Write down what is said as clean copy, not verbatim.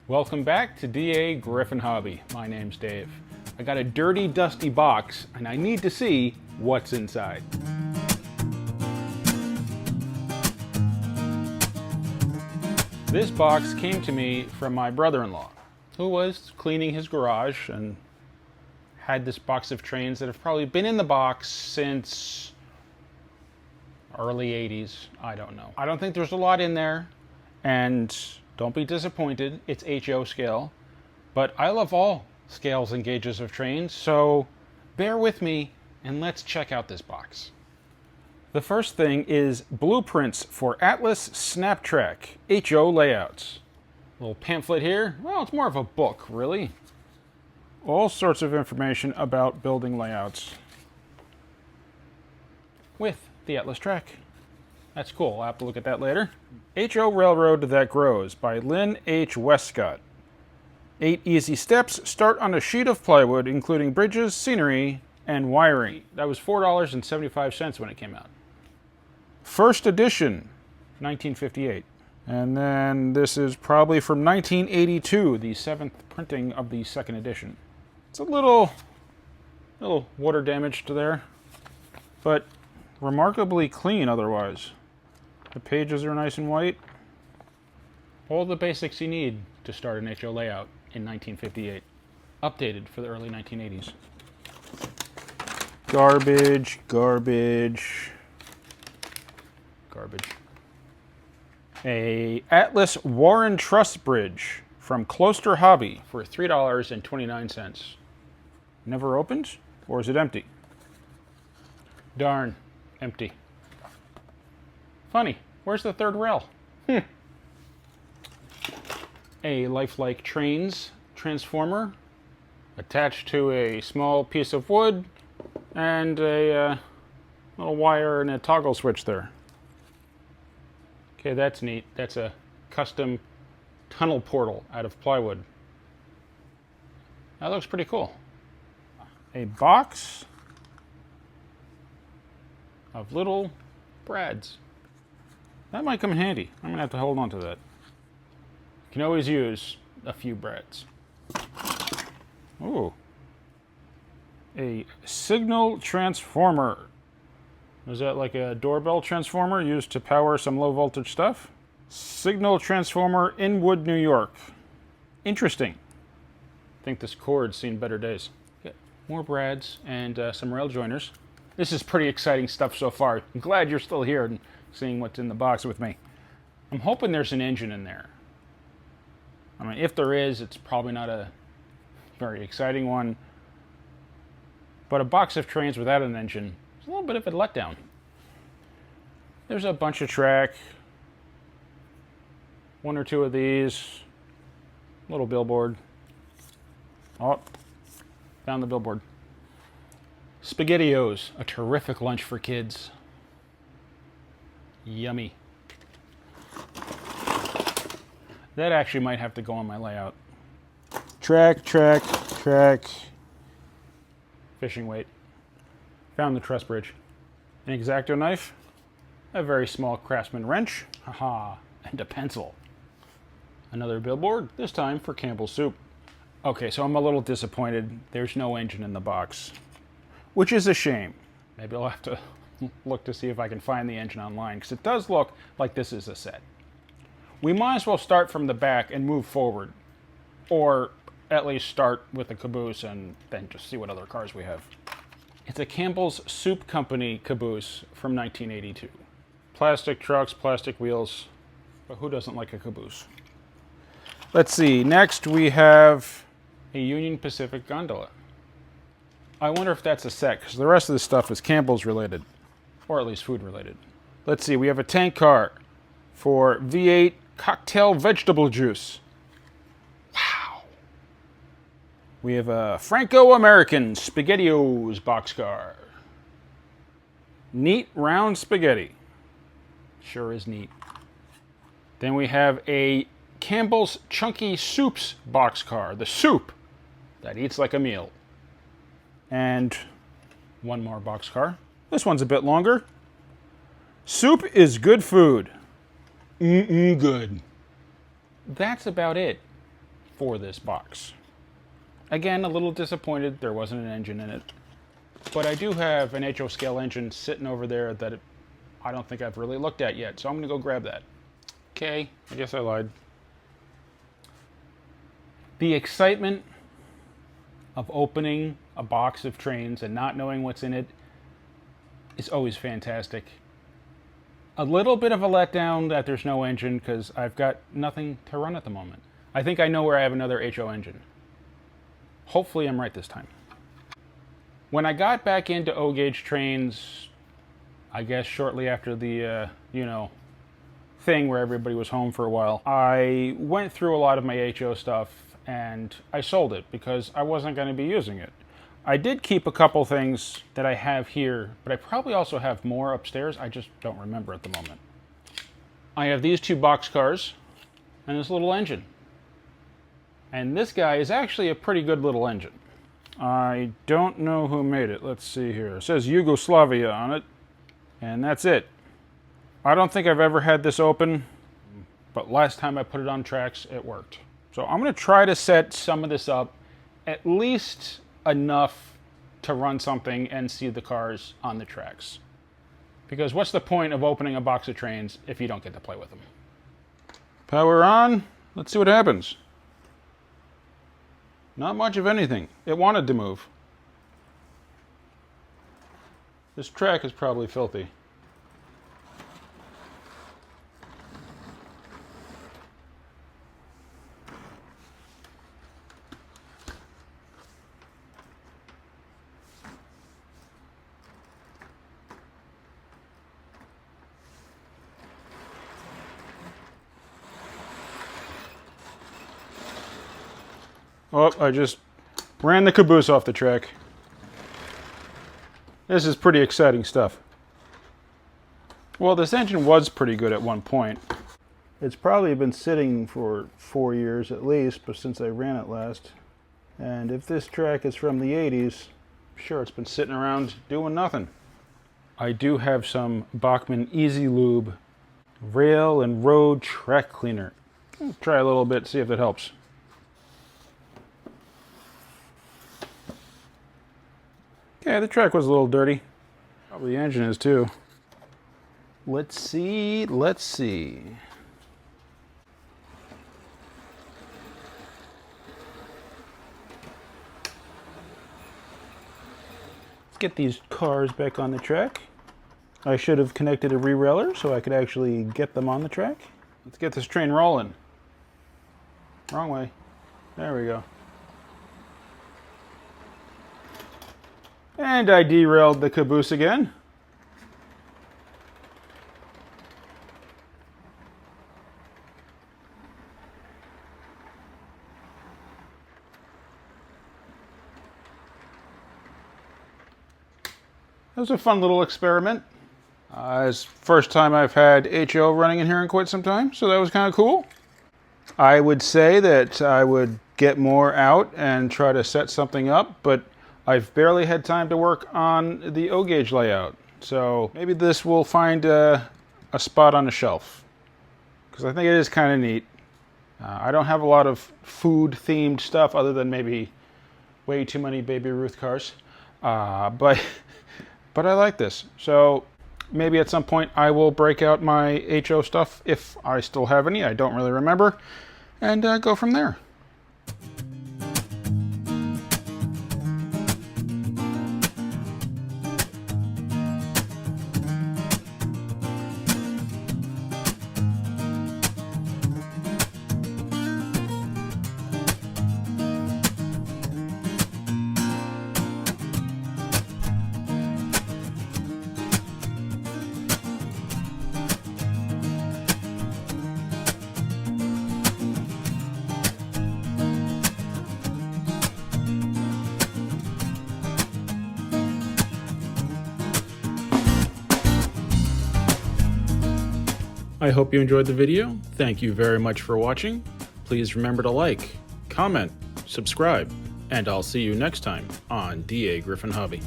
Welcome back to DAGryffyn Hobby. My name's Dave. I got a dirty, dusty box, and I need to see what's inside. This box came to me from my brother-in-law, who was cleaning his garage and had this box of trains that have probably been in the box since early 80s. I don't know. I don't think there's a lot in there, and don't be disappointed, it's HO scale, but I love all scales and gauges of trains, so bear with me and let's check out this box. The first thing is blueprints for Atlas Snaptrack HO layouts. Little pamphlet here. Well, it's more of a book, really. All sorts of information about building layouts with the Atlas track. That's cool. I'll have to look at that later. HO Railroad That Grows by Lynn H. Westcott. 8 easy steps. Start on a sheet of plywood, including bridges, scenery, and wiring. That was $4.75 when it came out. First edition, 1958. And then this is probably from 1982, the 7th printing of the 2nd edition. It's a little water damaged there, but remarkably clean otherwise. The pages are nice and white. All the basics you need to start an HO layout in 1958. Updated for the early 1980s. Garbage, garbage, garbage. A Atlas Warren Truss Bridge from Closter Hobby for $3.29. Never opened? Or is it empty? Darn, empty. Funny, where's the third rail? A lifelike trains transformer attached to a small piece of wood and a little wire and a toggle switch there. Okay, that's neat. That's a custom tunnel portal out of plywood. That looks pretty cool. A box of little brads. That might come in handy. I'm gonna have to hold on to that. You can always use a few brads. Ooh. A signal transformer. Is that like a doorbell transformer used to power some low voltage stuff? Signal transformer, Inwood, New York. Interesting. I think this cord's seen better days. Got more brads and some rail joiners. This is pretty exciting stuff so far. I'm glad you're still here and seeing what's in the box with me. I'm hoping there's an engine in there. I mean, if there is, it's probably not a very exciting one. But a box of trains without an engine is a little bit of a letdown. There's a bunch of track. 1 or 2 of these. Little billboard. Oh, found the billboard. SpaghettiOs, a terrific lunch for kids. Yummy. That actually might have to go on my layout. Track, track, track. Fishing weight. Found the truss bridge. An X-Acto knife. A very small Craftsman wrench. Haha. And a pencil. Another billboard, this time for Campbell's Soup. Okay, so I'm a little disappointed. There's no engine in the box, which is a shame. Maybe I'll have to look to see if I can find the engine online, because it does look like this is a set. We might as well start from the back and move forward, or at least start with the caboose and then just see what other cars we have. It's a Campbell's Soup Company caboose from 1982. Plastic trucks, plastic wheels, but who doesn't like a caboose? Let's see, next we have a Union Pacific gondola. I wonder if that's a set, because the rest of this stuff is Campbell's related, or at least food related. Let's see, we have a tank car for V8 cocktail vegetable juice. Wow. We have a Franco-American SpaghettiOs boxcar. Neat round spaghetti. Sure is neat. Then we have a Campbell's Chunky Soups boxcar. The soup that eats like a meal. And one more boxcar. This one's a bit longer. Soup is good food. Good. That's about it. for this box. Again, a little disappointed there wasn't an engine in it, but I do have an HO Scale engine sitting over there that I don't think I've really looked at yet, so I'm going to go grab that. Okay, I guess I lied. The excitement of opening a box of trains and not knowing what's in it is always fantastic. A little bit of a letdown that there's no engine because I've got nothing to run at the moment. I think I know where I have another HO engine. Hopefully I'm right this time. When I got back into O-gauge trains, I guess shortly after the, thing where everybody was home for a while, I went through a lot of my HO stuff and I sold it because I wasn't going to be using it. I did keep a couple things that I have here, but I probably also have more upstairs. I just don't remember at the moment. I have these two boxcars and this little engine. And this guy is actually a pretty good little engine. I don't know who made it. Let's see here. It says Yugoslavia on it, and that's it. I don't think I've ever had this open, but last time I put it on tracks, it worked. So I'm going to try to set some of this up at least enough to run something and see the cars on the tracks. Because what's the point of opening a box of trains if you don't get to play with them? Power on. Let's see what happens. Not much of anything. It wanted to move. This track is probably filthy. Oh, I just ran the caboose off the track. This is pretty exciting stuff. Well, this engine was pretty good at one point. It's probably been sitting for 4 years at least, but since I ran it last. And if this track is from the 80s, sure, it's been sitting around doing nothing. I do have some Bachmann Easy Lube rail and road track cleaner. I'll try a little bit, see if it helps. Okay, the track was a little dirty. Probably the engine is too. Let's see. Let's get these cars back on the track. I should have connected a re-railer so I could actually get them on the track. Let's get this train rolling. Wrong way. There we go. And I derailed the caboose again. That was a fun little experiment. It's the first time I've had HO running in here in quite some time, so that was kind of cool. I would say that I would get more out and try to set something up, but I've barely had time to work on the O-gauge layout, so maybe this will find a spot on the shelf, because I think it is kind of neat. I don't have a lot of food-themed stuff other than maybe way too many Baby Ruth cars, but I like this. So maybe at some point I will break out my HO stuff if I still have any. I don't really remember, and go from there. I hope you enjoyed the video. Thank you very much for watching. Please remember to like, comment, subscribe, and I'll see you next time on DAGryffyn Hobby.